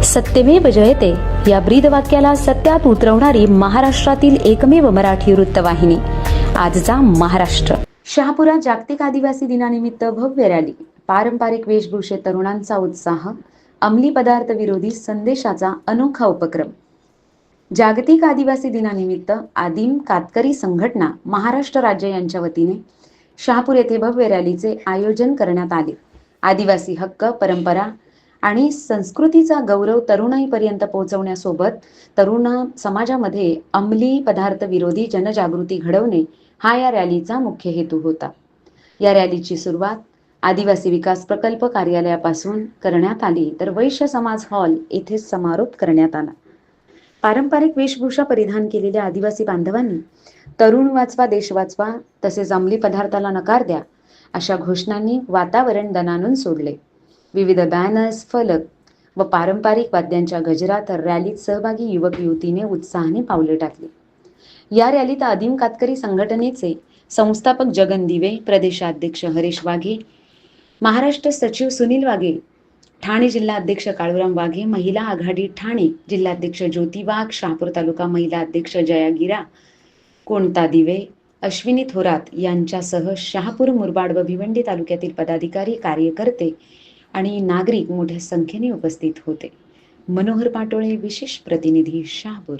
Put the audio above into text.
सत्यमेव जयते या ब्रीदवाक्याला सत्यात उतरवणारी महाराष्ट्रातील एकमेव मराठी वृत्तवाहिनी आजचा महाराष्ट्र. शहापुरात जागतिक आदिवासी दिनानिमित्त भव्य रॅली, पारंपरिक वेशभूषेत तरुणांचा उत्साह, अंमली पदार्थ विरोधी संदेशाचा अनोखा उपक्रम. जागतिक आदिवासी दिनानिमित्त आदिम कातकरी संघटना महाराष्ट्र राज्य यांच्या वतीने शहापूर येथे भव्य रॅलीचे आयोजन करण्यात आले. आदिवासी हक्क, परंपरा आणि संस्कृतीचा गौरव तरुणाईपर्यंत पोहोचवण्यासोबत तरुण समाजामध्ये अंमली पदार्थ विरोधी जनजागृती घडवणे हा या रॅलीचा मुख्य हेतू होता. या रॅलीची सुरुवात आदिवासी विकास प्रकल्प कार्यालयापासून करण्यात आली, तर वैश्य समाज हॉल येथे समारोप करण्यात आला. पारंपरिक वेशभूषा परिधान केलेल्या आदिवासी बांधवांनी तरुण वाचवा देश वाचवा तसेच अंमली पदार्थाला नकार द्या अशा घोषणांनी वातावरण दणाणून सोडले. विविध बॅनर्स, फलक व पारंपरिक वाद्यांच्या गजरात रॅलीत सहभागी युवक युवतीने उत्साहाने पावले टाकली. या रॅलीत आदिम कातकरी संघटनेचे संस्थापक जगन दिवे, प्रदेशाध्यक्ष हरीश वाघे, महाराष्ट्र सचिव सुनील वाघे, ठाणे जिल्हाध्यक्ष काळूराम वाघे, महिला आघाडी ठाणे जिल्हाध्यक्ष ज्योती वाघ, शहापूर तालुका महिला अध्यक्ष जया गिरा, कोणता दिवे, अश्विनी थोरात यांच्यासह शहापूर, मुरबाड व भिवंडी तालुक्यातील पदाधिकारी, कार्यकर्ते आणि नागरिक मोठ्या संख्येने उपस्थित होते. मनोहर पाटोळे, विशेष प्रतिनिधी, शहापूर.